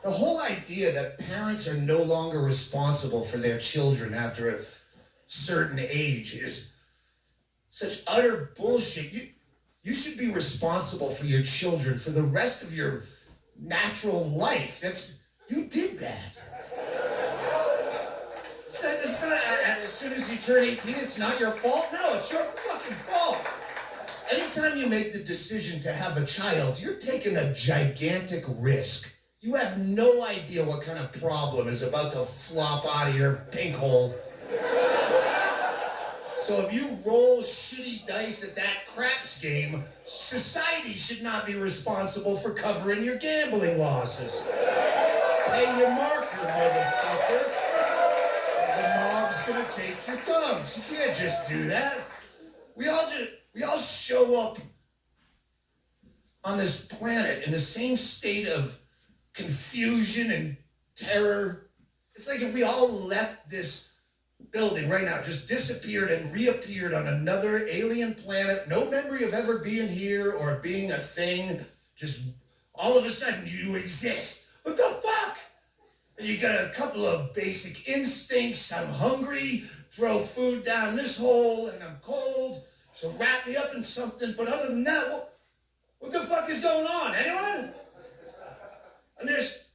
The whole idea that parents are no longer responsible for their children after a certain age is such utter bullshit. You should be responsible for your children for the rest of your natural life. You did that. It's not as soon as you turn 18, it's not your fault. No, it's your fucking fault. Anytime you make the decision to have a child, you're taking a gigantic risk. You have no idea what kind of problem is about to flop out of your pink hole. So if you roll shitty dice at that craps game, society should not be responsible for covering your gambling losses. Pay your marker, motherfucker. The mob's gonna take your thumbs. You can't just do that. We all show up on this planet in the same state of confusion and terror. It's like if we all left this building right now, just disappeared and reappeared on another alien planet, no memory of ever being here or being a thing, just all of a sudden you exist. What the fuck? And you got a couple of basic instincts. I'm hungry, throw food down this hole, and I'm cold, so wrap me up in something. But other than that, what the fuck is going on? Anyone? And there's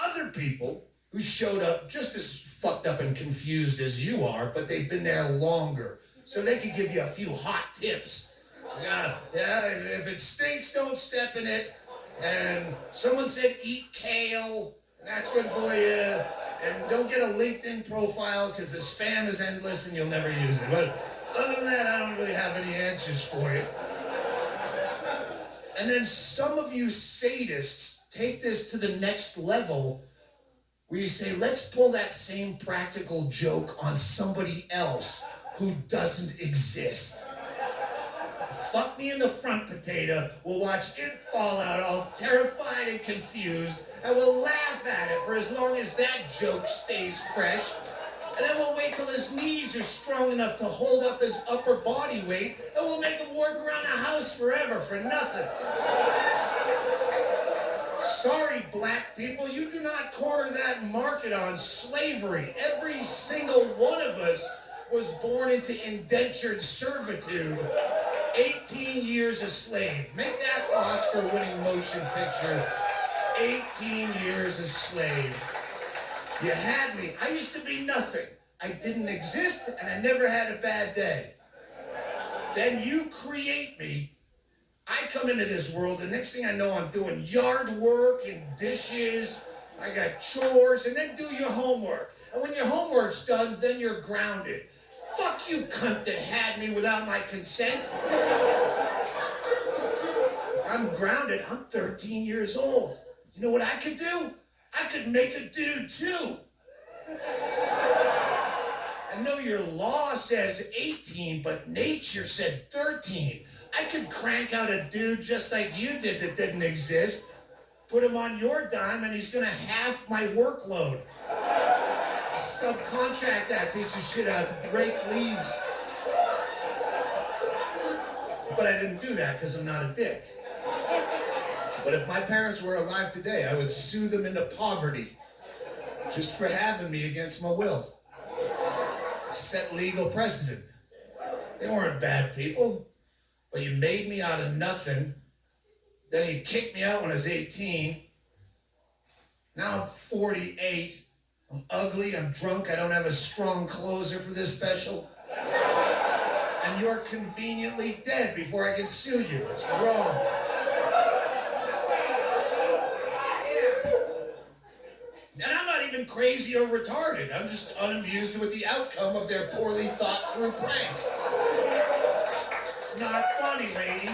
other people who showed up just as fucked up and confused as you are, but they've been there longer, so they could give you a few hot tips. Yeah, if it stinks, don't step in it. And someone said eat kale, that's good for you. And don't get a LinkedIn profile because the spam is endless and you'll never use it. But other than that, I don't really have any answers for you. And then some of you sadists take this to the next level where you say, let's pull that same practical joke on somebody else who doesn't exist. Fuck me in the front, potato. We'll watch it fall out all terrified and confused, and we'll laugh at it for as long as that joke stays fresh. And then we'll wait till his knees are strong enough to hold up his upper body weight, and we'll make him work around the house forever for nothing. Sorry, black people, you do not corner that market on slavery. Every single one of us was born into indentured servitude. 18 years a slave. Make that Oscar-winning motion picture. 18 years a slave. You had me. I used to be nothing. I didn't exist, and I never had a bad day. Then you create me. I come into this world, the next thing I know, I'm doing yard work and dishes. I got chores, and then do your homework. And when your homework's done, then you're grounded. Fuck you, cunt that had me without my consent. I'm grounded. I'm 13 years old. You know what I could do? I could make a dude too. I know your law says 18, but nature said 13. I could crank out a dude just like you did that didn't exist. Put him on your dime and he's gonna half my workload. Subcontract that piece of shit out to rake leaves. But I didn't do that because I'm not a dick. But if my parents were alive today, I would sue them into poverty just for having me against my will. Set legal precedent. They weren't bad people, but you made me out of nothing. Then you kicked me out when I was 18. Now I'm 48. I'm ugly, I'm drunk, I don't have a strong closer for this special. And you're conveniently dead before I can sue you. It's wrong. And I'm not even crazy or retarded. I'm just unamused with the outcome of their poorly thought through prank. Not funny, lady.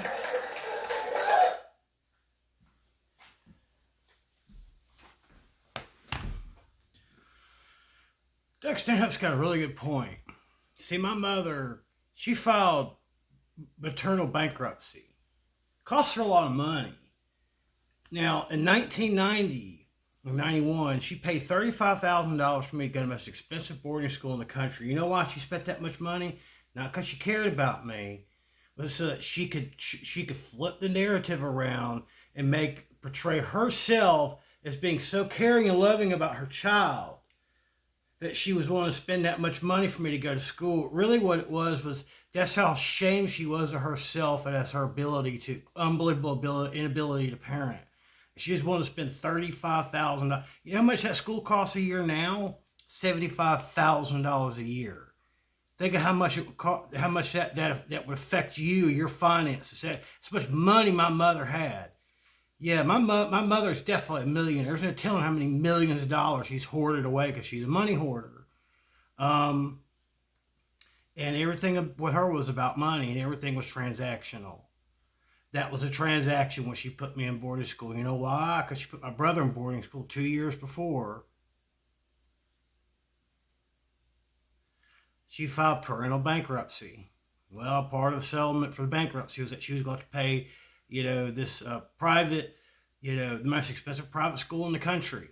Doug Stanhope's got a really good point. See, my mother, she filed maternal bankruptcy. Cost her a lot of money. Now, in 1990 or 91, she paid $35,000 for me to go to the most expensive boarding school in the country. You know why she spent that much money? Not because she cared about me, but so that she could flip the narrative around and portray herself as being so caring and loving about her child that she was willing to spend that much money for me to go to school. Really what it was that's how ashamed she was of herself and as her unbelievable inability to parent. She was willing to spend $35,000. You know how much that school costs a year now? $75,000 a year. Think of how much it would cost, how much that would affect you, your finances. That's how much money my mother had. Yeah, my mother is definitely a millionaire. There's no telling how many millions of dollars she's hoarded away because she's a money hoarder. And everything with her was about money, and everything was transactional. That was a transaction when she put me in boarding school. You know why? Because she put my brother in boarding school 2 years before. She filed parental bankruptcy. Well, part of the settlement for the bankruptcy was that she was going to pay, this private, the most expensive private school in the country.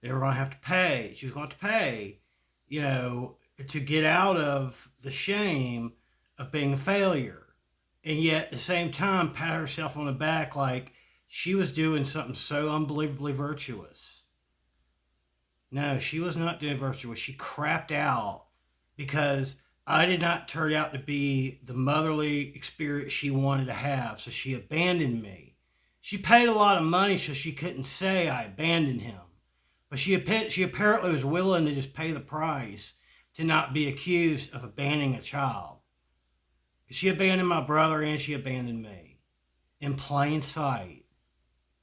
They were going to have to pay. She was going to pay, to get out of the shame of being a failure. And yet, at the same time, pat herself on the back like she was doing something so unbelievably virtuous. No, she was not doing virtuous. She crapped out because I did not turn out to be the motherly experience she wanted to have, so she abandoned me. She paid a lot of money so she couldn't say I abandoned him. But she apparently was willing to just pay the price to not be accused of abandoning a child. She abandoned my brother and she abandoned me. In plain sight.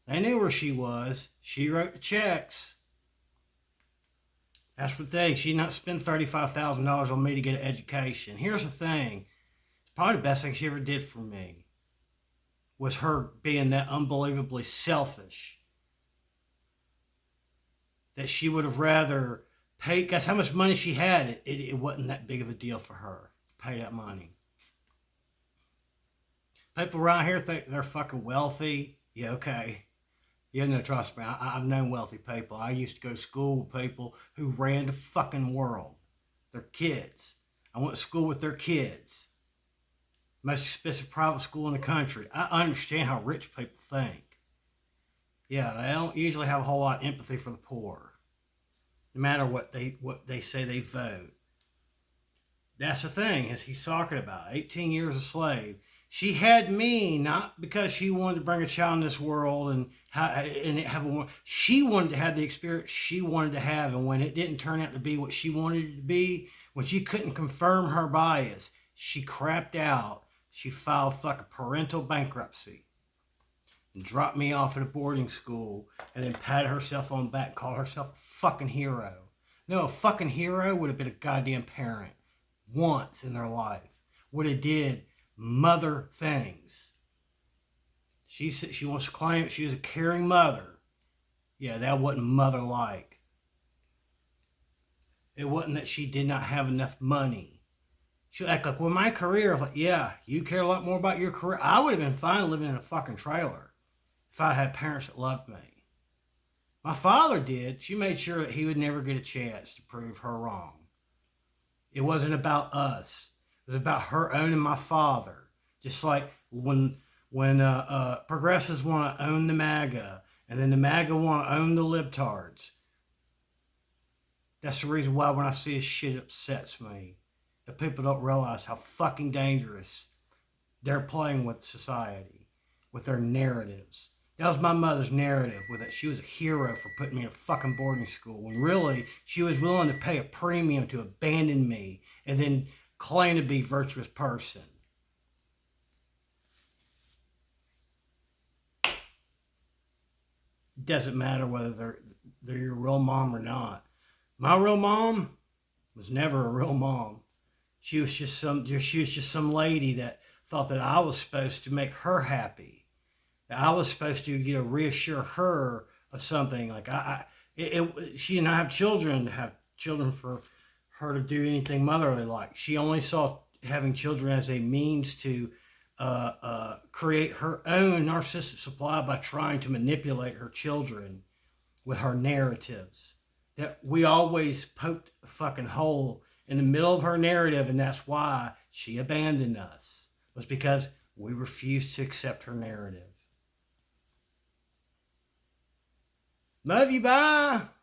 They knew where she was. She wrote the checks. That's the thing. She did not spend $35,000 on me to get an education. Here's the thing. It's probably the best thing she ever did for me. Was her being that unbelievably selfish. That she would have rather paid. Guess how much money she had? It wasn't that big of a deal for her to pay that money. People around here think they're fucking wealthy. Yeah, okay. Yeah, no, trust me. I've known wealthy people. I used to go to school with people who ran the fucking world. Their kids. I went to school with their kids. Most expensive private school in the country. I understand how rich people think. Yeah, they don't usually have a whole lot of empathy for the poor. No matter what they say they vote. That's the thing, as he's talking about. 18 years a slave. She had me not because she wanted to bring a child in this world and have a. She wanted to have the experience she wanted to have, and when it didn't turn out to be what she wanted it to be, when she couldn't confirm her bias, she crapped out. She filed fucking parental bankruptcy and dropped me off at a boarding school, and then patted herself on the back and called herself a fucking hero. No, a fucking hero would have been a goddamn parent once in their life. Would have did mother things. She wants to claim she was a caring mother. Yeah, that wasn't mother-like. It wasn't that she did not have enough money. She'll act like, well, my career. I was like, yeah, you care a lot more about your career. I would have been fine living in a fucking trailer if I had parents that loved me. My father did. She made sure that he would never get a chance to prove her wrong. It wasn't about us. It was about her owning my father. Just like when progressives want to own the MAGA, and then the MAGA want to own the libtards. That's the reason why when I see this shit, it upsets me. That people don't realize how fucking dangerous they're playing with society, with their narratives. That was my mother's narrative, with that she was a hero for putting me in a fucking boarding school, when really she was willing to pay a premium to abandon me and then claim to be a virtuous person. It doesn't matter whether they're your real mom or not. My real mom was never a real mom. She was just some lady that thought that I was supposed to make her happy. That I was supposed to, reassure her of something. Like she didn't have children for her to do anything motherly like. She only saw having children as a means to create her own narcissistic supply by trying to manipulate her children with her narratives. That we always poked a fucking hole in the middle of her narrative, and that's why she abandoned us. Was because we refused to accept her narrative. Love you. Bye.